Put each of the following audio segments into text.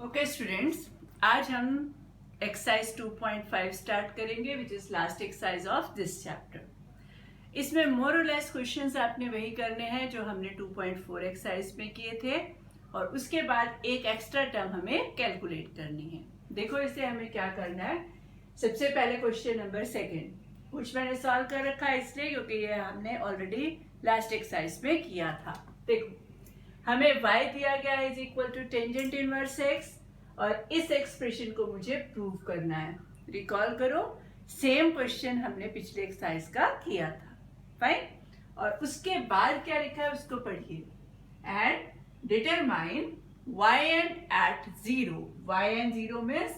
Okay students, आज हम exercise 2.5 start करेंगे which is last exercise of this chapter. इसमें मोर और लेस क्वेश्चंस आपने वही करने हैं जो हमने 2.4 एक्सरसाइज में किए थे और उसके बाद एक एक्स्ट्रा टर्म हमें कैलकुलेट करनी है। देखो इसे हमें क्या करना है। सबसे पहले क्वेश्चन नंबर सेकेंड कुछ मैंने सॉल्व कर रखा है इसलिए क्योंकि ये हमने ऑलरेडी लास्ट एक्सरसाइज में किया था। देखो हमें y दिया गया है is equal to tangent inverse x और इस एक्सप्रेशन को मुझे प्रूव करना है। रिकॉल करो, सेम क्वेश्चन हमने पिछले एक्सरसाइज का किया था। फाइन, और उसके बाद क्या लिखा है उसको पढ़िए। And determine y n at 0। y n 0 means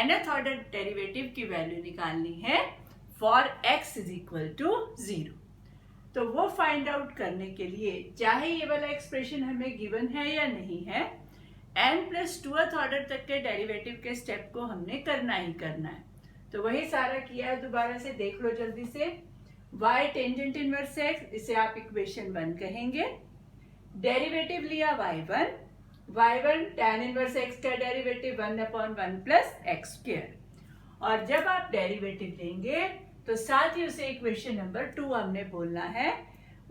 nth order derivative की वैल्यू निकालनी है for x is equal to 0। तो वो फाइंड आउट करने के लिए चाहे ये वाला एक्सप्रेशन हमें गिवन है या नहीं है, n+2th ऑर्डर तक के डेरिवेटिव के स्टेप को हमने करना ही करना है। तो वही सारा किया है, दोबारा से देख लो जल्दी से। y टेंजेंट इनवर्स x, इसे आप इक्वेशन 1 कहेंगे। डेरिवेटिव लिया y1 tan इनवर्स x का डेरिवेटिव 1/1 प्लस x स्क्वायर। और जब आप डेरिवेटिव लेंगे तो साथ ही उसे इक्वेशन नंबर 2 हमने बोलना है।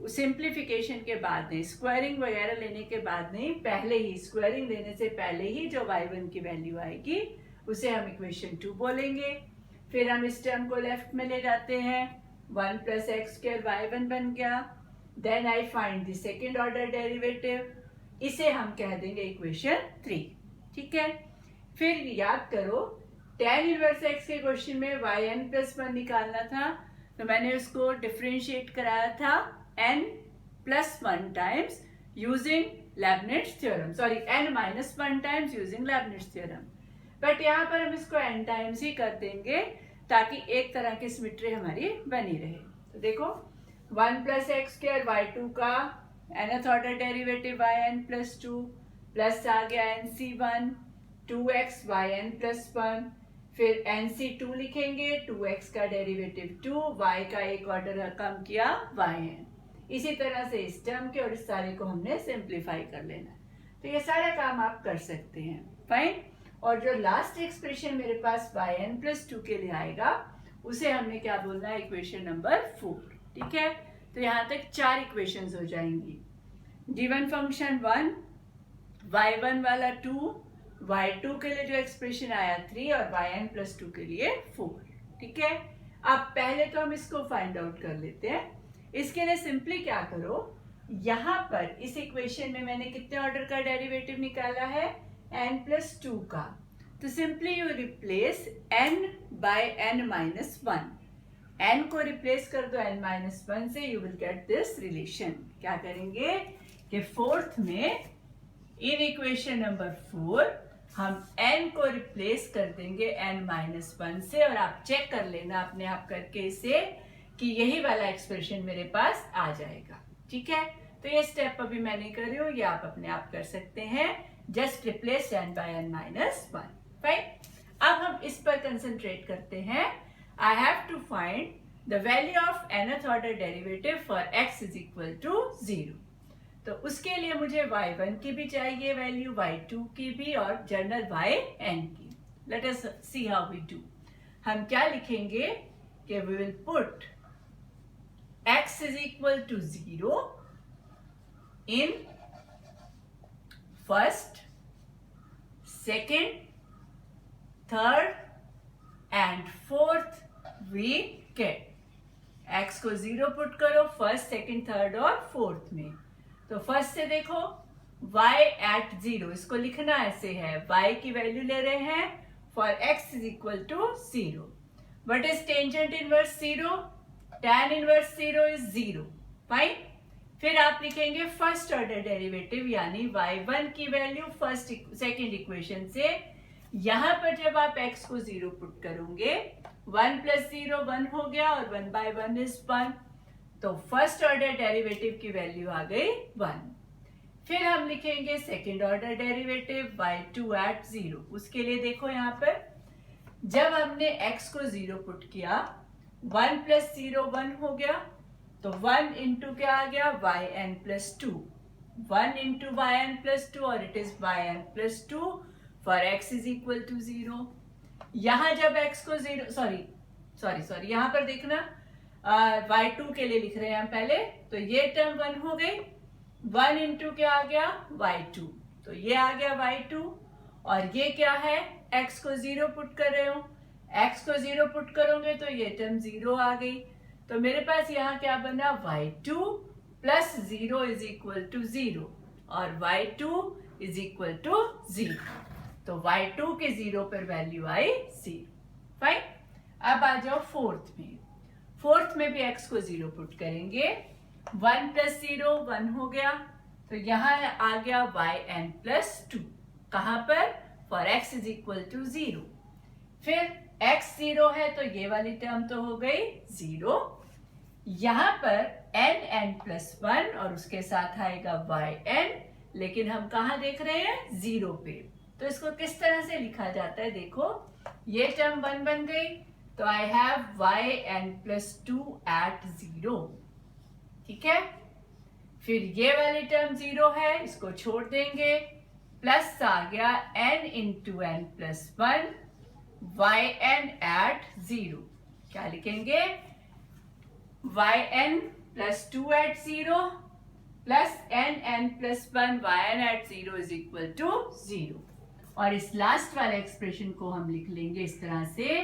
सिंप्लीफिकेशन के बाद नहीं, स्क्वायरिंग वगैरह लेने के बाद नहीं, पहले ही स्क्वायरिंग लेने से पहले ही जो y1 की वैल्यू आएगी उसे हम इक्वेशन 2 बोलेंगे। फिर हम इस टर्म को लेफ्ट में ले जाते हैं, 1 प्लस एक्स स्क्वायर y1 बन गया। Then I find the second order derivative, इसे हम कह देंगे इक्वेशन 3। ठीक है, फिर याद करो tan इनवर्स x के क्वेश्चन में yn+1 निकालना था, तो मैंने उसको डिफरेंशिएट कराया था n+1 times using Leibniz theorem, sorry n-1 times using Leibniz theorem. But यहाँ पर हम इसको n टाइम्स ही कर देंगे ताकि एक तरह की सिमेट्री हमारी बनी रहे। तो देखो 1 प्लस एक्स स्क्वायर y2 का nth order derivative yn+2 plus आ गया nc1 2x yn+1, फिर nc2 लिखेंगे, 2x का डेरिवेटिव 2, y का एक ऑर्डर कम किया yn। इसी तरह से इस टर्म के और इस सारे को हमने सिंप्लीफाई कर लेना। तो ये सारा काम आप कर सकते हैं। फाइन, और जो लास्ट एक्सप्रेशन मेरे पास yn+2 के लिए आएगा उसे हमने क्या बोलना है, इक्वेशन नंबर 4। ठीक है, तो यहाँ तक 4 इक्वेशंस हो जाएंगी। गिवन फंक्शन 1, y1 वाला 2, y2 के लिए जो एक्सप्रेशन आया 3 और yn+2 के लिए 4। ठीक है, अब पहले तो हम इसको फाइंड आउट कर लेते हैं। इसके लिए सिंपली क्या करो, यहाँ पर इस इक्वेशन में मैंने कितने ऑर्डर का डेरिवेटिव निकाला है, n+2 का। तो simply you replace n by n-1। n को रिप्लेस कर दो n-1 से, you will get this relation. क्या करेंगे कि फोर्थ में इन इक्वेशन नंबर 4 हम n को रिप्लेस कर देंगे n-1 से, और आप चेक कर लेना अपने आप करके इसे कि यही वाला एक्सप्रेशन मेरे पास आ जाएगा। ठीक है, तो ये स्टेप अभी मैं नहीं कर रही हूँ, ये आप अपने आप कर सकते हैं। Just replace n by n-1। Fine, अब हम इस पर कंसंट्रेट करते हैं। I have to find the value of nth order derivative for x is equal to 0। तो उसके लिए मुझे y1 की भी चाहिए वैल्यू, y2 की भी और जनरल yn की। Let us see how we do. हम क्या लिखेंगे कि we will put x is equal to 0 in first, second, third and fourth wicket. x को 0 पुट करो फर्स्ट, सेकेंड, थर्ड और फोर्थ में। तो फर्स्ट से देखो y एट 0, इसको लिखना ऐसे है, y की वैल्यू ले रहे हैं for x is equal to 0। What is tangent inverse 0? tan inverse 0 is 0। Fine, फिर आप लिखेंगे फर्स्ट ऑर्डर डेरिवेटिव यानी y1 की वैल्यू फर्स्ट सेकेंड इक्वेशन से। यहां पर जब आप x को 0 पुट करोगे 1 प्लस 0 1 हो गया और 1/1 इज 1, तो फर्स्ट ऑर्डर डेरिवेटिव की वैल्यू आ गई 1। फिर हम लिखेंगे second order derivative y2 at 0। उसके लिए देखो यहाँ पर जब हमने x को 0 पुट किया 1 प्लस 0 1 हो गया, तो 1 इंटू क्या आ गया, yn+2। 1 इंटू yn+2 और it is yn+2 for x is equal to 0। यहां जब x को 0 सॉरी यहां पर देखना y2 के लिए लिख रहे हैं हम पहले, तो ये टर्म 1 हो गई, 1 इंटू क्या आ गया y2, तो ये आ गया y2, और ये क्या है x को 0 पुट कर रहे हो, x को 0 पुट करोगे तो ये टर्म 0 आ गई, तो मेरे पास यहाँ क्या बना y2 plus 0 is equal to 0 और y2 इज इक्वल टू 0, तो y2 के 0 पर वैल्यू आई 0। फाइन। अब आ जाओ फोर्थ में भी x को 0 पुट करेंगे, 1 प्लस 0 1 हो गया, तो यहाँ आ गया yn प्लस 2, कहां पर for x is equal to 0। फिर x 0 है तो ये वाली टर्म तो हो गई 0, यहां पर n प्लस 1 और उसके साथ आएगा yn, लेकिन हम कहा देख रहे हैं 0 पे, तो इसको किस तरह से लिखा जाता है, देखो ये टर्म 1 बन गई, तो I have yn plus 2 at 0, ठीक है। फिर ये वाली टर्म 0 है, इसको छोड़ देंगे, प्लस आ गया n into n plus 1 yn at 0, क्या लिखेंगे yn plus 2 at 0 plus n plus 1 yn at 0 is equal to 0, और इस लास्ट वाले एक्सप्रेशन को हम लिख लेंगे इस तरह से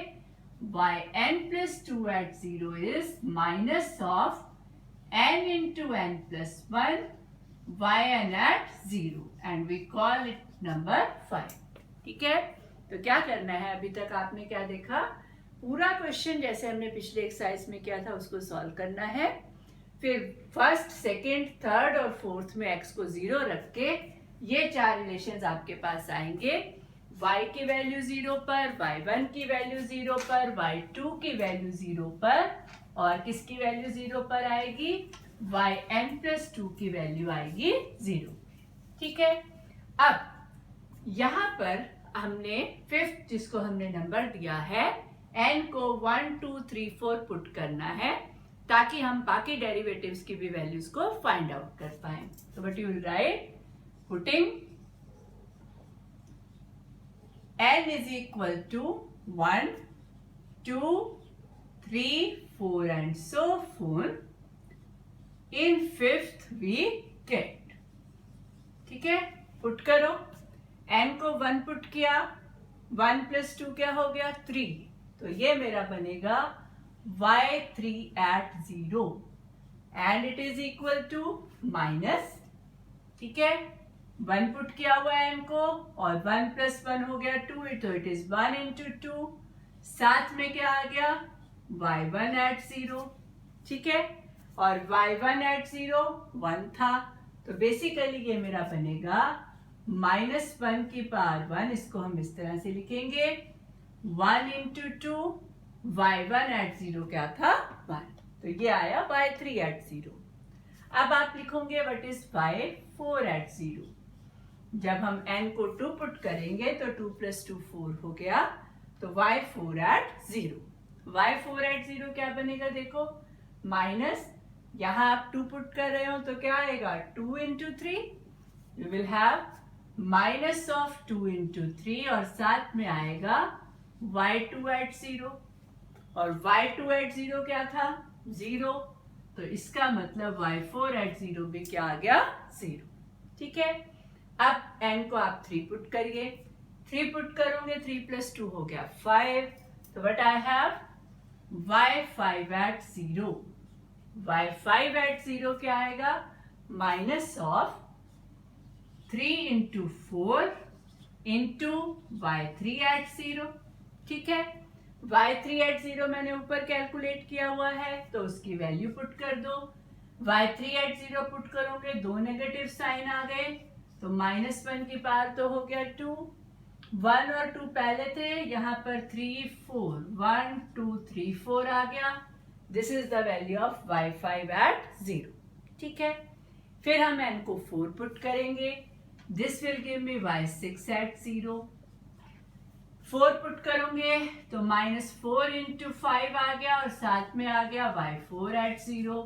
yn plus 2 at 0 is minus of n into n plus 1 yn at 0 and we call it number 5, ठीक है। तो क्या करना है, अभी तक आपने क्या देखा, पूरा क्वेश्चन जैसे हमने पिछले एक्सरसाइज में किया था उसको सॉल्व करना है, फिर फर्स्ट सेकंड थर्ड और फोर्थ में x को 0 रख के ये चार रिलेशंस आपके पास आएंगे, y की वैल्यू 0 पर, y1 की वैल्यू 0 पर, y2 की वैल्यू 0 पर, और किसकी वैल्यू 0 पर आएगी, yn प्लस 2 की वैल्यू आएगी 0, ठीक है। अब यहाँ पर हमने फिफ्थ जिसको हमने नंबर दिया है n को 1 2 3 4 पुट करना है ताकि हम बाकी डेरिवेटिव्स की भी वैल्यूज को फाइंड आउट कर पाए। तो what you will write, putting n is equal to 1 2 3 4 and so forth, in fifth we get, ठीक है। पुट करो, n को 1 पुट किया, 1 प्लस 2 क्या हो गया 3, तो ये मेरा बनेगा y3 at 0 and it is equal to minus, ठीक है, 1 पुट किया हुआ है n को और 1 प्लस 1 हो गया 2, तो इट इज 1 इंटू 2, साथ में क्या आ गया y1 एट 0, ठीक है, और y1 एट 0 1 था, तो बेसिकली ये मेरा बनेगा -1 की पावर 1, इसको हम इस तरह से लिखेंगे 1 इंटू 2, y1 एट 0 क्या था 1, तो ये आया y3 एट 0। अब आप लिखोगे व्हाट इज y4 एट 0, जब हम n को 2 पुट करेंगे तो 2 प्लस 2 4 हो गया, तो y4 एट 0, y4 एट 0 क्या बनेगा, देखो माइनस, यहां आप 2 पुट कर रहे हो तो क्या आएगा 2 into 3, you will have minus of 2 into 3 और साथ में आएगा y2 एट 0, और y2 एट 0 क्या था 0, तो इसका मतलब y4 एट 0 भी क्या आ गया 0, ठीक है। अब n को आप 3 पुट करिए, 3 पुट करोगे 3 प्लस 2 हो गया 5, तो what I have y5 at 0, y5 at 0 क्या आएगा minus of 3 into 4 into y3 at 0, ठीक है। y3 एट 0 मैंने ऊपर कैलकुलेट किया हुआ है तो उसकी वैल्यू पुट कर दो, y3 एट 0 पुट करोगे, दो नेगेटिव साइन आ गए, तो -1 की पावर तो हो गया 2, 1 और 2 पहले थे, यहाँ पर 3 4 1 2 3 4 आ गया, this is the value of y5 at 0, ठीक है। फिर हम n को 4 पुट करेंगे, this will give me y6 at 0, 4 put करोगे तो -4 इंटू 5 आ गया और साथ में आ गया y4 एट 0,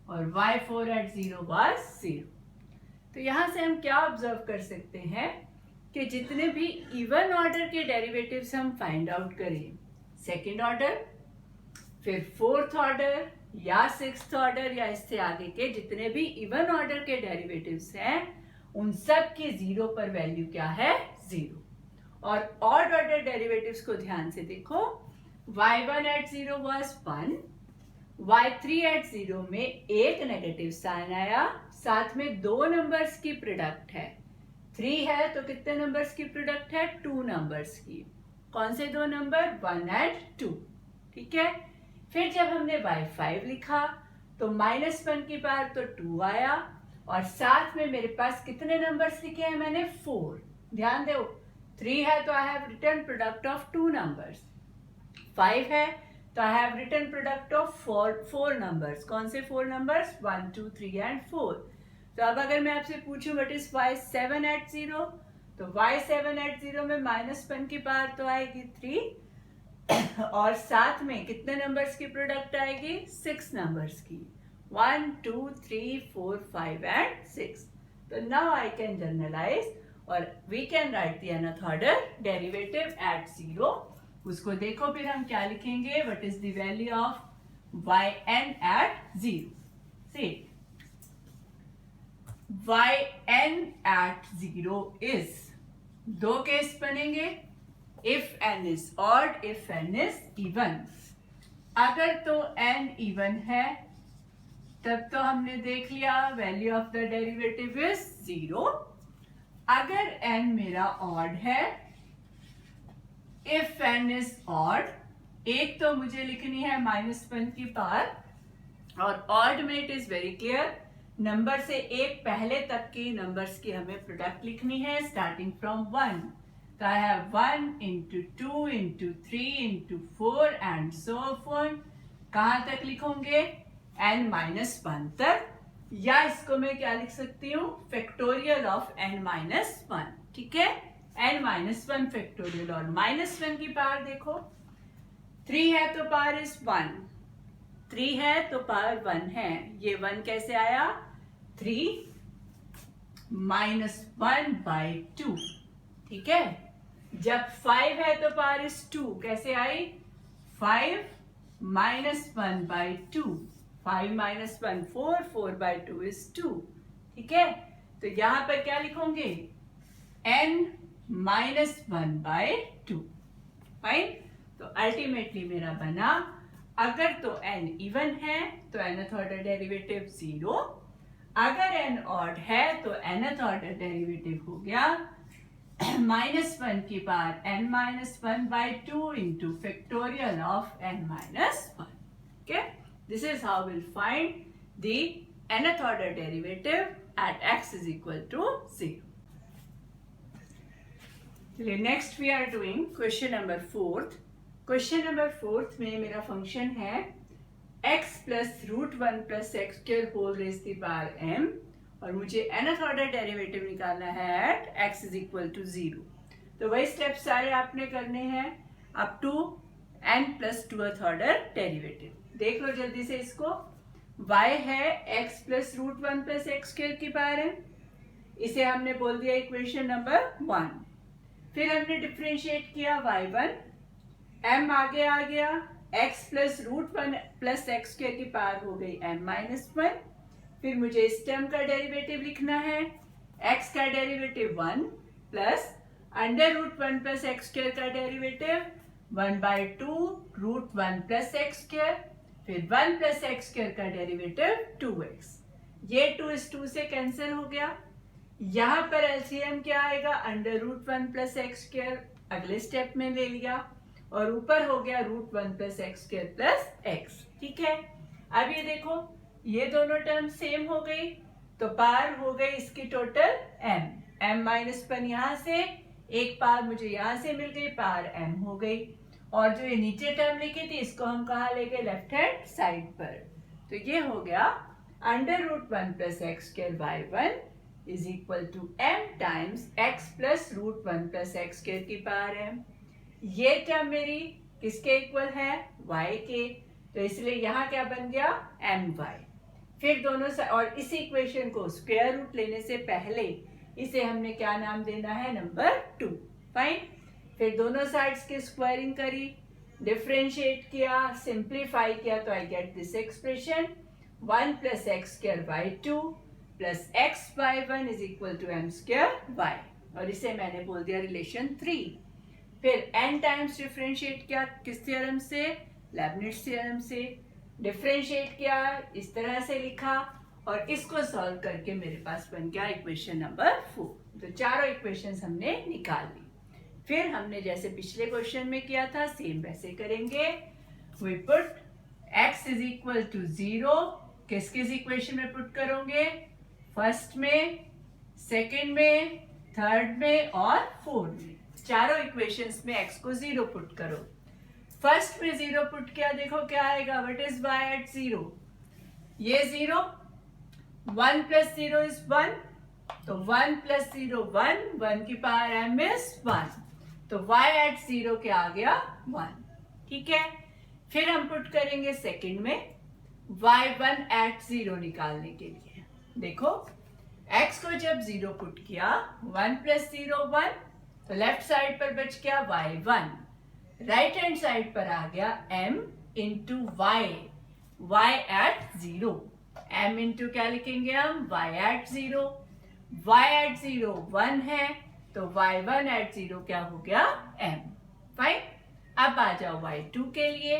और y4 एट 0 was 0। तो यहां से हम क्या ऑब्जर्व कर सकते हैं, कि जितने भी इवन ऑर्डर के डेरिवेटिव्स हम फाइंड आउट करें, सेकेंड ऑर्डर, फिर फोर्थ ऑर्डर या सिक्स्थ ऑर्डर या इससे आगे के जितने भी इवन ऑर्डर के डेरिवेटिव्स हैं, उन सब की जीरो पर वैल्यू क्या है? जीरो। और ऑड ऑर्डर डेरिवेटिव्स को ध्यान से देखो, y1 at 0 was 1, y3 at 0 में एक नेगेटिव साइन आया, साथ में दो नंबर्स की प्रोडक्ट है। 3 है तो कितने नंबर्स की प्रोडक्ट है? 2 नंबर्स की। कौन से दो नंबर? 1 एंड 2। ठीक है। फिर जब हमने y5 लिखा तो -1 की पावर तो 2 आया, और साथ में मेरे पास कितने नंबर्स लिखे हैं मैंने? 4। ध्यान दो, 3 है तो I have return product of 2 numbers, 5 है तो I have return product of 4 numbers. कौन से 4 नंबर्स? 1 2 3 एंड 4। तो अब अगर मैं आपसे पूछूं व्हाट इज y7 एट 0, तो y7 एट 0 में -1 की पावर तो आएगी 3, और साथ में कितने नंबर्स की प्रोडक्ट आएगी? 6 नंबर्स की, 1 2 3 4 5 एंड 6। तो नाउ आई कैन जनरलाइज और we can write the nth order derivative at 0। उसको देखो, फिर हम क्या लिखेंगे? What is the value of yn at 0? See yn at 0 is, दो केस बनेंगे, if n is odd, if n is even. अगर तो n इवन है तब तो हमने देख लिया value of the derivative is 0। अगर n मेरा ऑड है, इफ n इज ऑड, एक तो मुझे लिखनी है -1 की पावर, और ऑड में it is very clear, number से एक पहले तक की नंबर्स की हमें प्रोडक्ट लिखनी है स्टार्टिंग फ्रॉम 1। तो I have 1 into 2 into 3 into 4 and so on. कहां तक लिखोगे? n-1 तक, या इसको मैं क्या लिख सकती हूँ? Factorial of n-1। ठीक है, n-1 फैक्टोरियल, और -1 की पावर देखो, 3 है तो पावर इज 1, 3 है तो पावर 1 है, ये 1 कैसे आया? 3 -1/2। ठीक है। जब 5 है तो पावर इज 2, कैसे आई? 5 -1/2, 5 - 1 4, 4/2 इज 2। ठीक है। तो यहां पर क्या लिखोगे? n-1/2। फाइन। तो अल्टीमेटली मेरा बना, अगर तो n इवन है तो nth ऑर्डर डेरिवेटिव 0, अगर n ऑड है तो nth ऑर्डर डेरिवेटिव हो गया -1 की power n-1/2 into factorial of n-1। Okay, this is how we'll find the nth order derivative at x is equal to 0. चलिए, next we are doing question number 4। Question number 4 में मेरा function है x plus √1 plus x square whole raise the power m, और मुझे nth order derivative निकालना है at x is equal to 0। तो वही स्टेप सारे आपने करने हैं up to n plus 2th order derivative. देख लो जल्दी से इसको, y है x plus √1 plus x square की पावर m, इसे हमने बोल दिया इक्वेशन नंबर 1। फिर हमने डिफरेंशिएट किया y1, m आगे आ गया, x plus √1 plus x square की पावर हो गई m-1। फिर मुझे इस टर्म का डेरिवेटिव लिखना है, x का derivative 1 plus √1 plus x square का डेरिवेटिव 1/2 √1 प्लस एक्स स्क्वायर, फिर 1 प्लस एक्स स्क्वायर का डेरिवेटिव 2x। ये 2 इस 2 से कैंसिल हो गया। यहाँ पर एलसीएम क्या आएगा? √1 प्लस एक्स स्क्वायर अगले स्टेप में ले लिया, और ऊपर हो गया √1 plus x square plus x. ठीक है। अब ये देखो, ये दोनों टर्म सेम हो गई, तो पावर हो गई इसकी टोटल m-1 यहाँ से, एक पावर मुझे यहाँ से मिल गई, पावर m हो गई, और जो ये नीचे टर्म लिखी थी इसको हम कहाँ ले गए? लेफ्ट हैंड साइड पर। तो ये हो गया √1 plus x square y1 is equal to m times x plus √1 plus x square की पावर m। ये टर्म मेरी किसके इक्वल है? y के, तो इसलिए यहाँ क्या बन गया? my। फिर दोनों और इस इक्वेशन को स्क्वायर रूट लेने से पहले इसे हमने क्या नाम देना है, नंबर 2। फाइन। फिर दोनों साइड्स की स्क्वायरिंग करी, डिफरेंशिएट किया, सिंप्लीफाई किया, तो I get this expression 1 + x² by 2 + x by 1 is equal to m² y, और इसे मैंने बोल दिया रिलेशन 3। फिर n टाइम्स डिफरेंशिएट किया, किस थ्योरम से, लेबनिट्ज थ्योरम से। डिफरेंशिएट किया, इस तरह से लिखा, और इसको सॉल्व करके मेरे पास बन गया इक्वेशन नंबर 4। तो चारों इक्वेशंस हमने निकाल ली। फिर हमने जैसे पिछले क्वेश्चन में किया था सेम वैसे करेंगे। We put x is equal to 0, किस किस इक्वेशन में पुट करोगे, फर्स्ट में, सेकंड में, थर्ड में और फोर्थ में। चारों इक्वेशंस में x को 0 पुट करो। फर्स्ट में 0 पुट किया, देखो क्या आएगा, व्हाट इज y एट 0, ये 0, 1 + 0 is 1, तो 1 + 0 1, 1 की पावर m is 1, तो y एट 0 क्या आ गया, 1। ठीक है। फिर हम पुट करेंगे सेकंड में y1 एट 0 निकालने के लिए। देखो x को जब 0 पुट किया, 1 + 0 1, तो लेफ्ट साइड पर बच गया y1, राइट हैंड साइड पर आ गया m into y at 0। m into क्या लिखेंगे हम, y एट 0, y एट 0 1 है, तो y1 एट 0 क्या हो गया, m। फाइन। अब आ जाओ y2 के लिए।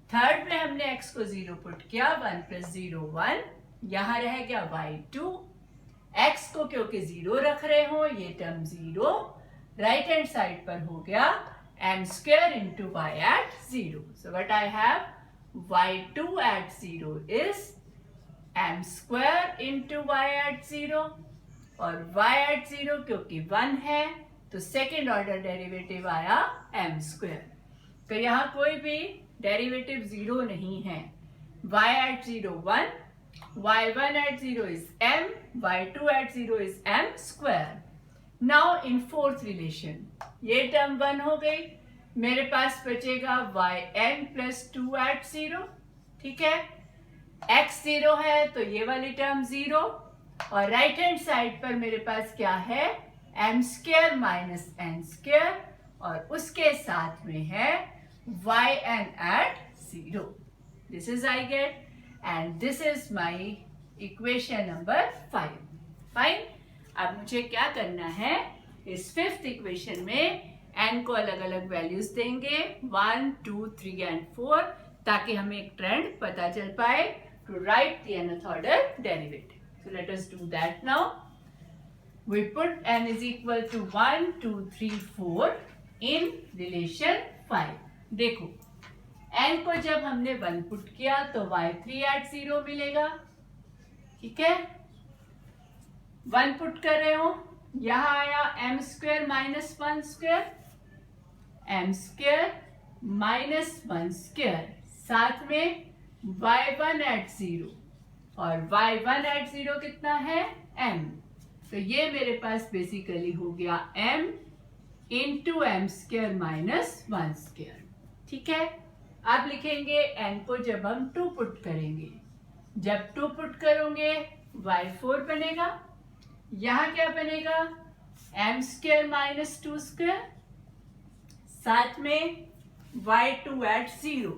थर्ड में हमने x को 0 पुट किया, 1 + 0 1, यहां रह गया y2, x को क्योंकि 0 रख रहे हो, ये टर्म 0, राइट हैंड साइड पर हो गया m² into y at 0। So what I have, y2 at 0 is m² into y at 0, और y एट 0 क्योंकि 1 है, तो सेकेंड ऑर्डर डेरिवेटिव आया m²। तो यहाँ कोई भी डेरिवेटिव 0 नहीं है। y at 0 1, y1 at 0 is m, y2 at 0 is m²। Now in fourth relation, ये टर्म 1 हो गई, मेरे पास बचेगा yn + 2 एट 0। ठीक है। x 0 है तो ये वाली टर्म 0, और राइट हैंड साइड पर मेरे पास क्या है, m² - n², और उसके साथ में है yn at 0। This is I get, and this is my equation number 5। Fine. अब मुझे क्या करना है, इस फिफ्थ इक्वेशन में n को अलग अलग वैल्यूज देंगे, 1 2 3 एंड 4, ताकि हमें एक ट्रेंड पता चल पाए to write the nth order derivative. So let us do that now. We put n is equal to 1 2 3 4 in relation 5. देखो n को जब हमने 1 पुट किया तो y3 एट 0 मिलेगा। ठीक है। 1 पुट कर रहे हो, यहां आया m² - 1², m² - 1², साथ में y1 एट 0, और y1 एट 0 कितना है, m। तो ये मेरे पास बेसिकली हो गया m इंटू m² - 1²। ठीक है। अब लिखेंगे n को जब हम 2 पुट करेंगे, जब 2 पुट करोगे y4 बनेगा, यहां क्या बनेगा, m² - 2², साथ में y2 एट 0,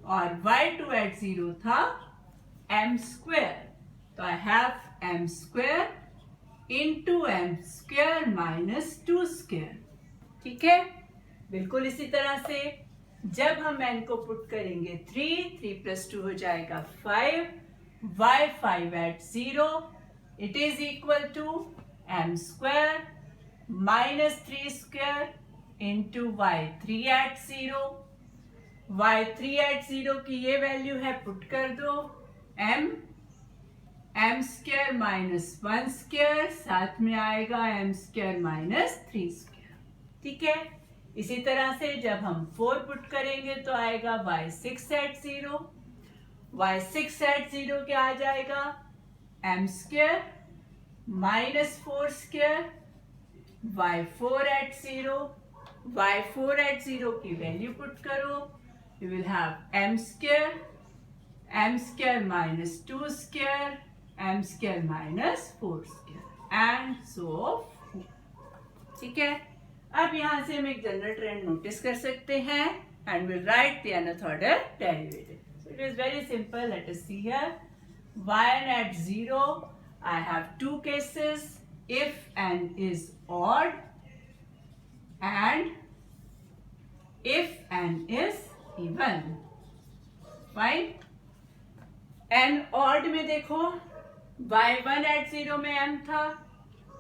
और y2 एट 0 था m², तो I have m² into m² - 2²। ठीक है। बिल्कुल इसी तरह से जब हम n को पुट करेंगे 3 + 2 हो जाएगा 5, y5 at 0, it is equal to m² - 3² into y3 at 0। y3 at 0 की ये वैल्यू है, पुट कर दो, m² - 1², साथ में आएगा m² - 3²। ठीक है। इसी तरह से जब हम 4 पुट करेंगे तो आएगा y6 एट 0, y6 एट 0 क्या आ जाएगा, m² - 4², y4 at 0, y4 at 0 की वैल्यू पुट करो, you will have m² - 2², m square minus 4 square and so. ठीक है, अब यहाँ से हम एक जनरल ट्रेंड नोटिस कर सकते हैं and will write the nth order derivative. So it is very simple, late us see here yn at 0 I have two cases, if n is odd and if n is even. Fine. n odd में देखो y1 at 0 में m था,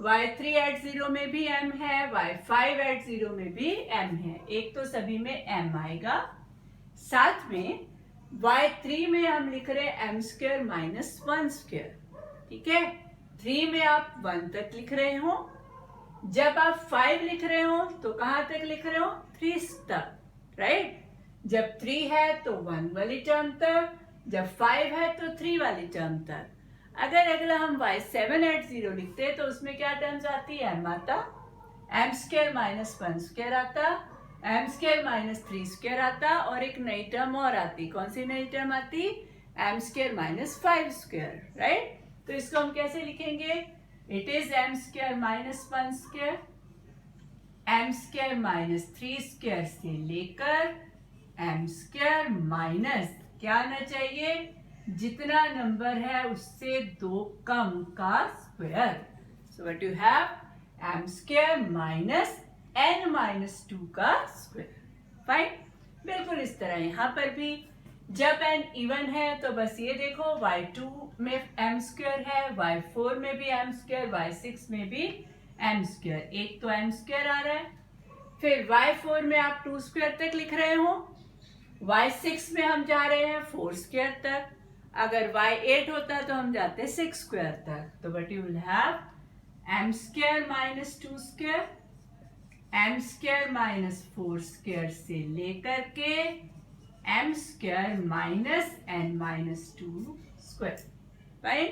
y3 at 0 में भी m है, y5 at 0 में भी m है, एक तो सभी में m आएगा। साथ में y3 में हम लिख रहे हैं m स्क्वायर माइनस 1 स्क्वायर। ठीक है, 3 में आप 1 तक लिख रहे हो, जब आप 5 लिख रहे हो तो कहां तक लिख रहे हो, 3 तक, राइट। जब 3 है तो 1 वाली टर्म तक, जब 5 है तो 3 वाली टर्म तक। अगर अगला हम y7 at 0 लिखते हैं तो उसमें क्या टर्म्स आती है, m आता, m स्क्वायर माइनस 1 स्क्वायर आता, m स्क्वायर माइनस 3 स्क्वायर आता, और एक नई टर्म और आती। कौन सी नई टर्म आती, m square minus 5 square, right. तो इसको हम कैसे लिखेंगे, it is m square minus 1 square, m square minus 3 square से लेकर m स्क्वायर माइनस क्या आना चाहिए, जितना नंबर है उससे 2 कम का square. So what you have, m square minus n minus 2 का स्क्वायर। फाइन, बिल्कुल इस तरह यहाँ पर भी जब n इवन है तो बस ये देखो y2 में m स्क्वायर है, y4 में भी m स्क्वायर, y6 में भी m स्क्वायर, एक तो m स्क्वायर आ रहा है। फिर y4 में आप 2 स्क्वायर तक लिख रहे हो, y6 में हम जा रहे हैं 4 स्क्वायर तक, अगर y8 होता तो हम जाते 6 स्क्वायर तक। तो what you will have, m square minus 2 square, m square minus 4 square से लेकर के m square minus n minus 2 square. Fine,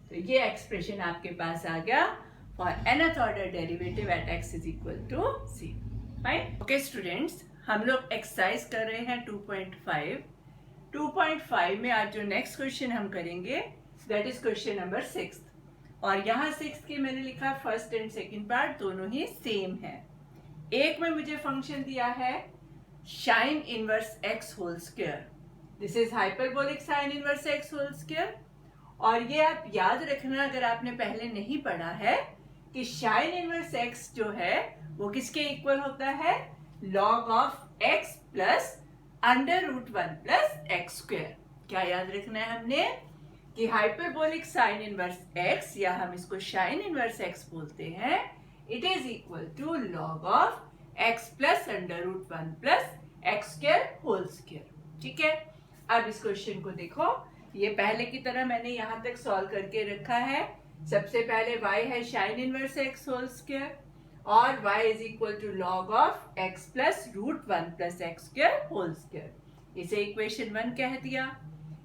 तो ये एक्सप्रेशन आपके पास आ गया for nth order derivative at x is equal to 0। Fine, okay students, हम लोग एक्सरसाइज कर रहे हैं 2.5। 2.5 में आज जो नेक्स्ट क्वेश्चन हम करेंगे दैट इज क्वेश्चन नंबर 6, और यहाँ 6 की मैंने लिखा फर्स्ट एंड सेकंड पार्ट दोनों ही सेम है। एक में मुझे फंक्शन दिया है sine inverse x whole square, this is hyperbolic sine inverse x whole square. और ये आप याद रखना अगर आपने पहले नहीं पढ़ा है कि साइन इनवर्स x जो है वो किसके इक्वल होता है, log of x plus under root 1 plus x square. क्या याद रखना है हमने कि हाइपरबोलिक साइन इनवर्स x, या हम इसको साइन इनवर्स x बोलते हैं, it is equal to log of x plus under root 1 plus x square whole square. ठीक है, अब इस क्वेश्चन को देखो, ये पहले की तरह मैंने यहाँ तक सॉल्व करके रखा है। सबसे पहले y है sine inverse x whole square और y is equal to log of x plus root 1 plus x square whole square. इसे इक्वेशन 1 कह दिया।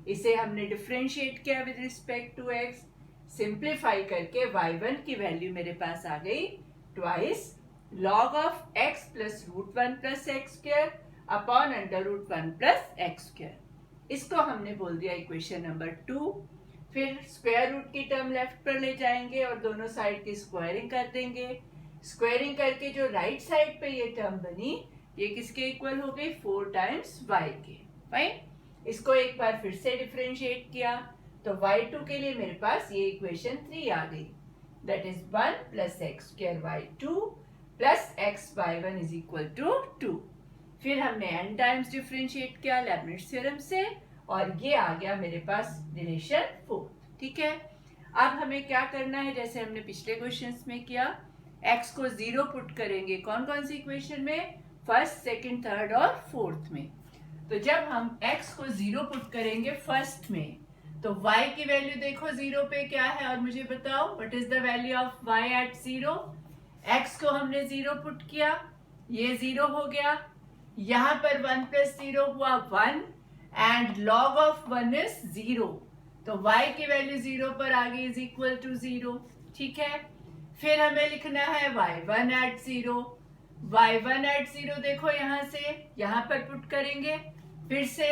इसे हमने डिफरेंशिएट किया with respect to x, simplify करके y1 की वैल्यू मेरे पास आ गई twice log of x plus root 1 plus x square upon under root 1 plus x square. इसको हमने बोल दिया इक्वेशन नंबर 2। फिर स्क्वायर रूट की टर्म लेफ्ट पर ले जाएंगे और दोनों साइड की स्क्वायरिंग कर देंगे। स्क्वायरिंग करके जो राइट साइड पे ये टर्म बनी, ये किसके इक्वल हो गई, 4 टाइम्स y के। फाइन, इसको एक बार फिर से डिफरेंशिएट किया तो y2 के लिए मेरे पास ये इक्वेशन 3 आ गई, that is 1 plus x square y2 plus x y1 is equal to 2। फिर हमने n टाइम्स डिफरेंशिएट किया लेबनिट्ज थ्योरम से और ये आ गया मेरे पास रिलेशन 4। ठीक है, अब हमें क्या करना है, जैसे हमने पिछले क्वेश्चंस में किया, x को 0 पुट करेंगे कौन कौन सी इक्वेशन में, फर्स्ट, सेकंड, थर्ड और फोर्थ में। तो जब हम x को 0 पुट करेंगे फर्स्ट में तो y की वैल्यू देखो 0 पे क्या है, और मुझे बताओ what is the value of y at 0। x को हमने 0 पुट किया, ये 0 हो गया, यहाँ पर 1 प्लस 0 हुआ 1 एंड लॉग ऑफ 1 इज 0, तो y की वैल्यू 0 पर आ गई इज इक्वल टू 0। ठीक है, फिर हमें लिखना है y1 एट 0। y1 एट 0 देखो यहाँ से यहाँ पर पुट करेंगे, फिर से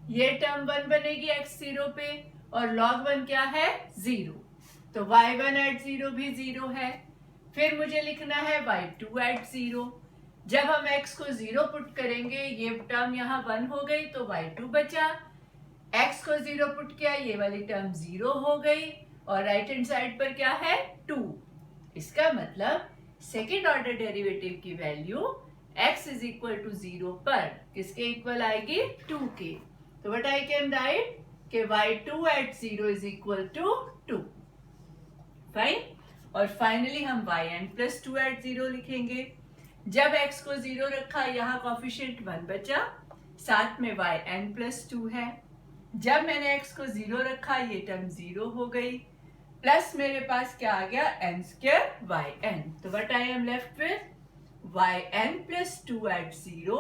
ये टर्म 1 बनेगी x 0 पे और log 1 क्या है 0। तो y1 एट 0 भी 0 है। फिर मुझे लिखना है y2 एट 0। जब हम x को 0 पुट करेंगे, ये टर्म यहाँ 1 हो गई तो y2 बचा। x को 0 पुट किया, ये वाली टर्म 0 हो गई और राइट हैंड साइड पर क्या है 2। इसका मतलब सेकेंड ऑर्डर डेरिवेटिव की value x is equal to 0 पर किसके इक्वल आएगी 2 के। तो व्हाट आई कैन राइट कि y2 at 0 is equal to 2। Fine. और फाइनली हम yn प्लस 2 एट 0 लिखेंगे। जब x को 0 रखा, यहाँ कॉफिशिएंट 1 बचा, साथ में yn प्लस 2 है। जब मैंने x को 0 रखा, ये टर्म 0 हो गई, प्लस मेरे पास क्या आ गया n स्क्वायर yn। तो what I am left with yn plus 2 at 0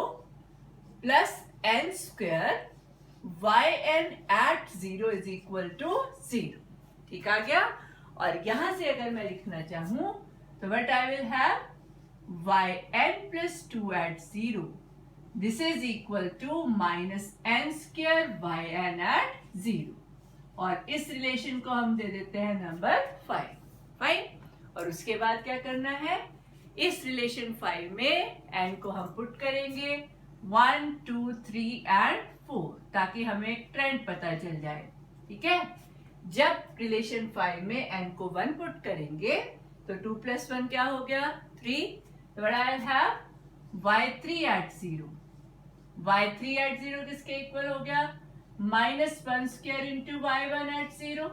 plus n square yn at 0 is equal to 0। ठीक आ गया। और यहां से अगर मैं लिखना चाहूं तो what I will have yn plus 2 at 0 this is equal to minus n square yn at 0। और इस रिलेशन को हम दे देते हैं नंबर 5। फाइन। और उसके बाद क्या करना है, इस रिलेशन 5 में n को हम पुट करेंगे 1 2 3 एंड 4 ताकि हमें एक ट्रेंड पता चल जाए। ठीक है। जब रिलेशन 5 में n को 1 पुट करेंगे तो 2 प्लस 1 क्या हो गया 3। तो I will have y3 at 0। y3 at 0 किसके इक्वल हो गया minus 1 square into y1 at 0।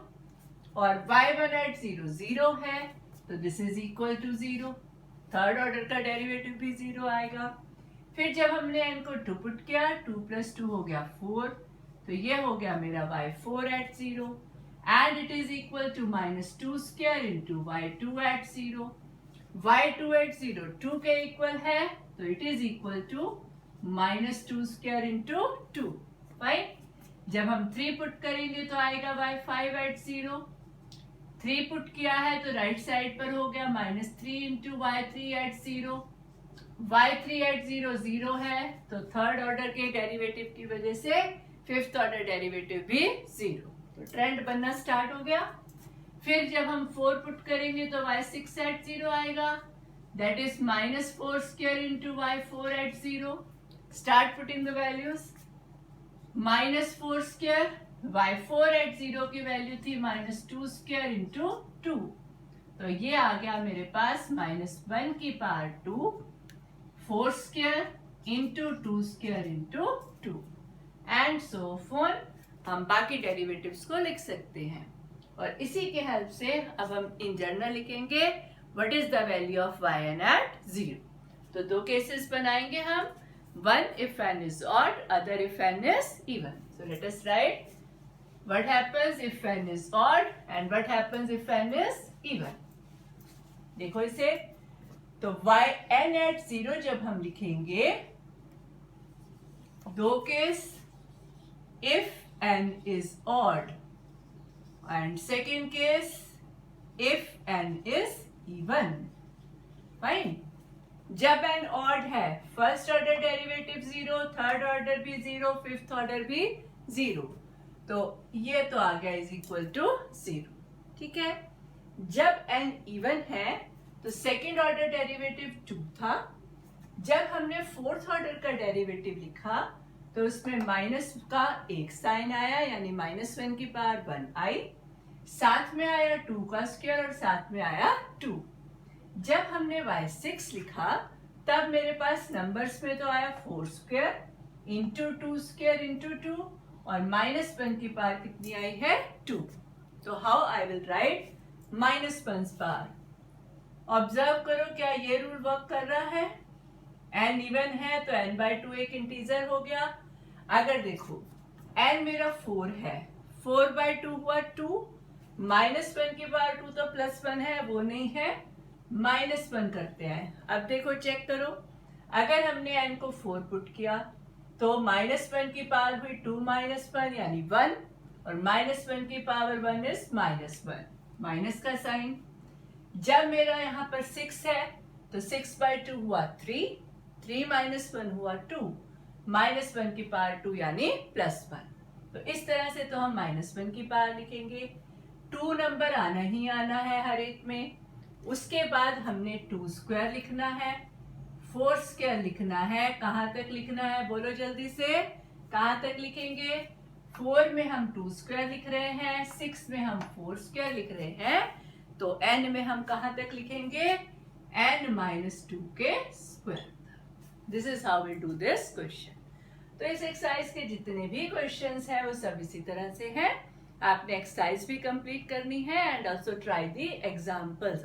और y1 एट 0 0 है तो this is equal to 0। Third order का डेरिवेटिव भी 0 आएगा। फिर जब हमने n को 2 पुट किया, 2 प्लस 2 हो गया 4, तो ये हो गया मेरा y4 at 0 and it is equal to minus 2 square into y2 at 0। y2 at 0 2 के इक्वल है तो it is equal to minus 2 square into 2। Fine. जब हम 3 पुट करेंगे तो आएगा y5 एट 0। 3 पुट किया है तो राइट साइड पर हो गया minus 3 into y3 at 0। y3 at 0 0 है तो थर्ड ऑर्डर के डेरिवेटिव की वजह से फिफ्थ ऑर्डर डेरिवेटिव भी 0। तो ट्रेंड बनना स्टार्ट हो गया। फिर जब हम 4 पुट करेंगे तो y6 एट 0 आएगा, that is minus 4 square into y4 at 0। Start putting the values. Minus 4 square y4 at 0 की वैल्यू थी माइनस 2 स्क्वायर इंटू 2, तो ये आ गया मेरे पास माइनस 1 की power 2 4 square into 2 square into 2 and so phone. हम बाकी डेरिवेटिव्स को लिख सकते हैं और इसी के हेल्प से अब हम इन जनरल लिखेंगे what is the value of yn at 0। तो दो केसेस बनाएंगे हम, one if n is odd, other if n is even. So let us write what happens if n is odd and what happens if n is even. देखो इसे, तो yn at 0 जब हम लिखेंगे, दो case, if n is odd and second case if n is even. Fine. जब n odd है, first order derivative 0, third order भी 0, फिफ्थ ऑर्डर भी 0, तो ये तो आ गया इज इक्वल टू 0। ठीक है। जब n इवन है तो सेकेंड ऑर्डर डेरिवेटिव 2 था। जब हमने फोर्थ ऑर्डर का डेरिवेटिव लिखा तो उसमें माइनस का एक साइन आया, यानी माइनस 1 की पावर 1 आई, साथ में आया 2 का स्क्वायर और साथ में आया 2। जब हमने y6 लिखा तब मेरे पास नंबर्स में तो आया 4 स्क्वायर इंटू 2 स्क्वायर इंटू 2 और माइनस 1 की पावर कितनी आई है 2। तो how I will write minus 1 power. Observe करो क्या ये रूल वर्क कर रहा है। n इवन है तो n/2 एक इंटीजर हो गया। अगर देखो n मेरा 4 है, 4/2 हुआ 2, माइनस 1 की पावर 2 तो प्लस 1 है, वो नहीं है, माइनस 1 करते हैं। अब देखो चेक करो, अगर हमने n को 4 पुट किया तो माइनस 1 की पावर हुई 2 माइनस 1 यानी 1 और माइनस 1 की पावर 1 इज माइनस 1, माइनस का साइन। जब मेरा यहाँ पर 6 है तो 6/2 हुआ 3, 3 माइनस 1 हुआ 2, माइनस 1 की पावर 2 यानी प्लस 1। तो इस तरह से तो हम माइनस 1 की पावर लिखेंगे। 2 नंबर आना ही आना है हर एक में। उसके बाद हमने 2 स्क्वायर लिखना है, 4 स्क्वायर लिखना है। कहाँ तक लिखना है बोलो जल्दी से, कहाँ तक लिखेंगे? 4 में हम 2 स्क्वायर लिख रहे हैं, 6 में हम 4 स्क्वायर लिख रहे हैं, तो n में हम कहाँ तक लिखेंगे? n-2 के square. This is how we do this question. तो इस एक्सरसाइज के जितने भी क्वेश्चंस हैं वो सब इसी तरह से हैं। आपने एक्सरसाइज भी कंप्लीट करनी है and also try the examples.